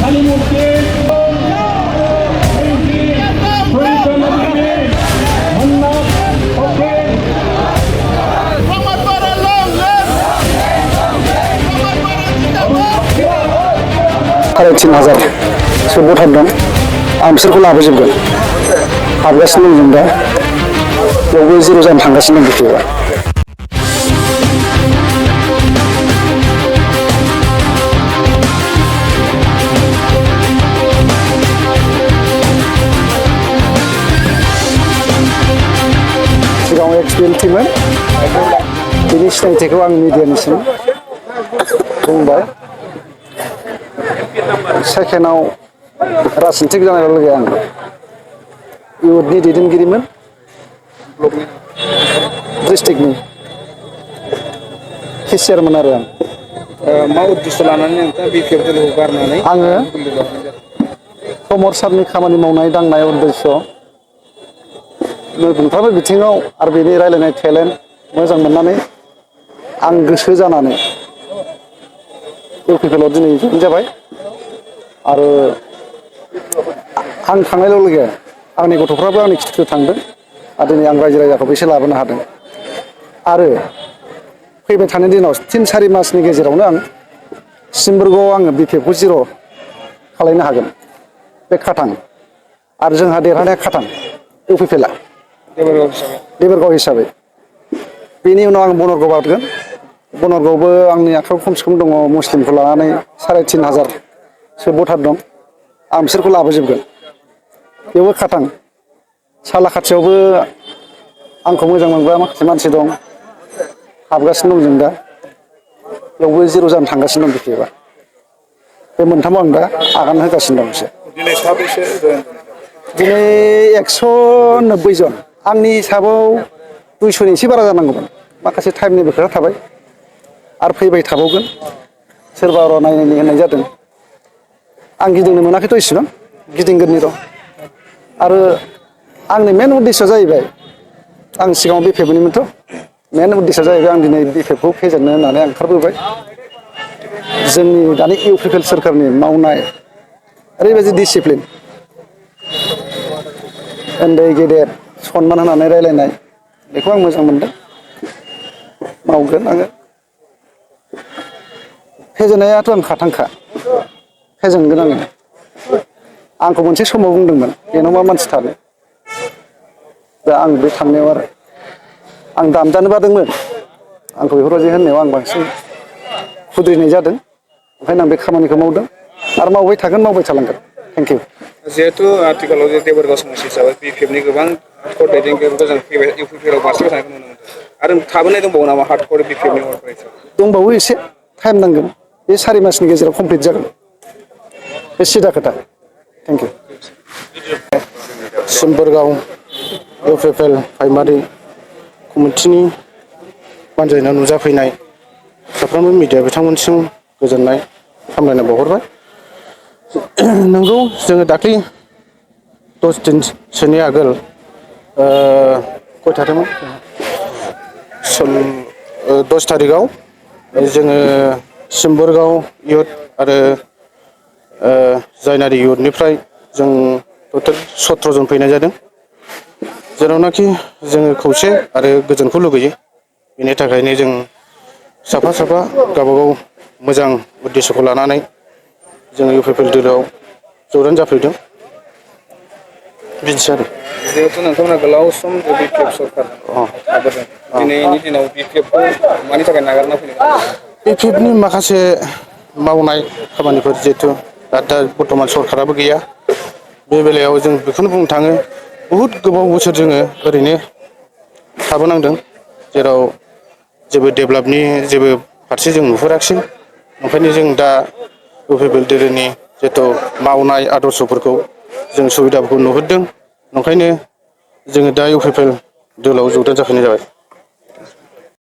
3,500 भटार दं आं बिसोरखौ लाबोजोबगोन हाबगासिनो दं जों दा बेयावबो 0 जानो थांगासिनो दं बिफिएफआ सिगाङाव एक्सपिएलटिमोन बिनि सिनायथिखौ आं मिडियानिसिम बुंबाय सेकेन्डआव राजनितिक जानाय लोगो आं इउथनि दैदेनगिरिमोन डिस्ट्रिक्टनि केसियारमोन आरो आं मा उद्देश्य लानानै नोंथाङा बिपिएफ दलखौ गारनानै आङो प्रमद सारनि खामानि मावनाय दांनाय उद्देश्य मोनफ्रोमबो बिथिङाव आरो बेनि रायलायनाय टेलेन्ट मोजां मोननानै आं गोसो जानानै इउपिपिएलआव दिनै जइन जाबाय आरो आं थांनाय लोगो आंनि गथ'फ्राबो आंनि खिथुखौ थांदों आरो दिनै आं रायजो राजाखौबो एसे लाबोनो हादों आरो फैबाय थानाय दिनाव 3-4 मासनि गेजेरावनो आं सिम्बोरगावआव आङो बिपिएफखौ 0 खालायनो हागोन बे खाथां आरो जोंहा देरहानाया खाथां इउपिपिएलआ देबोरगाव हिसाबै बेनि उनाव आं बनरगाव बारगोन बनरगावबो आंनि आखायाव खमसे खम दङ मुस्लिमखौ लानानै 3,500 भटार दं आं बिसोरखौ लाबोजोबगोन बेयावबो खाथां सालाखाथियावबो आंखौ मोजां मोनग्रा माखासे मानसि दं हाबगासिनो दं जों दा बेयावबो 0 जानो थांगासिनो दं बिपिएफआ बे मोनथामाव आं दा आगान होगासिनो दं एसे दिनै साबैसे दिनै 190 जन आंनि हिसाबाव 200नि एसे बारा जानांगौमोन माखासे टाइमनिबो खोथा थाबाय आरो फैबाय थाबावगोन सोरबा र' नायनायनि होननाय जादों आं गिदिंनो मोनाखैथ' इसेबां गिदिंगोननि र' आरो आंनि मेन उद्देश्यआ जाहैबाय आं सिगाङाव बिपिएफनिमोनथ' मेन उद्देश्यआ जाहैबाय आं दिनै बिपिएफखौ फेजेननो होननानै आं ओंखारबोबाय जोंनि दानि इउपिपिएल सोरखारनि मावनाय ओरैबायदि डिसिप्लिन उन्दै गेदेर सनमान होनानै रायलायनाय बेखौ आं मोजां मोनदों मावगोन आङो फेजेननायाथ' आं खाथांखा फेजेनगोन आङो आंखौ मोनसे समाव बुंदोंमोन बेनाव मा मानसि थानो दा आं बे थांनायाव आरो आं दामजानो बादोंमोन आंखौ बेफोरबायदि होननायाव आं बांसिन खुद्रिनाय जादों ओंखायनो आं बे खामानिखौ मावदों आरो मावबाय थागोन मावबाय थालांगोन थेंक इउ जिहेतु आथिखालाव जे देबोरगाव समस्ति हिसाबै बिपिएफनि गोबां हार्डकर दैदेनगिरिफोरखौ जों इउपिपिएलआव बारस्लायबाय थानायखौ नुनो मोनदों आरो थाबोनाय दंबावो नामा हार्डकर बिपिएफनि दंबावो एसे टाइम नांगोन बे 4 मासनि गेजेराव कमप्लिट जागोन बे सिदा खोथा थेंक इउ सिम्बोरगाव इउपिपिएल प्राइमारि कमिटिनि बानजायनायाव नुजाफैनाय साफ्रोमबो मिडिया बिथांमोनसिम गोजोननाय हामलायनाय बावहरबाय नंगौ जोङो दाख्लै 10 दिनसोनि आगोल खयथादोंमोन 10 थारिखआव जोङो सिम्बोरगाव इउथ आरो जायनारि इउथनिफ्राय जों टटेल 17 जन फैनाय जादों जेरावनाखि जोङो खौसे आरो गोजोनखौ लुगैयो बेनि थाखायनो जों साफा साफा गावबागाव मोजां उद्देश्यखौ लानानै जों इउपिपिएल दोलोआव ज'रान जाफैदों बिदिनोसै आरो जिहेतु नोंथांमोना गोलाव सम बिपिएफ सरकार थाबोदों दिनैनि दिनाव बिपिएफखौ मानि थाखाय नागारना फैदों बिपिएफनि माखासे मावनाय खामानिफोर जिहेथु दा बर्थमान सरकाराबो गैया बे बेलायाव जों बेखौनो बुंनो थाङो बहुद गोबाव बोसोर जोङो ओरैनो थाबोनांदों जेराव जेबो डेभेलपनि जेबो फारसे जों नुहुराखिसै ओंखायनो जों दा इउपिपिएल दोलोनि जिहेथु मावनाय आदर्शफोरखौ जों सुबिदाफोरखौ नुहुरदों ओंखायनो जोङो दा इउपिपिएल दोलोआव ज'इन जाफैनाय जाबाय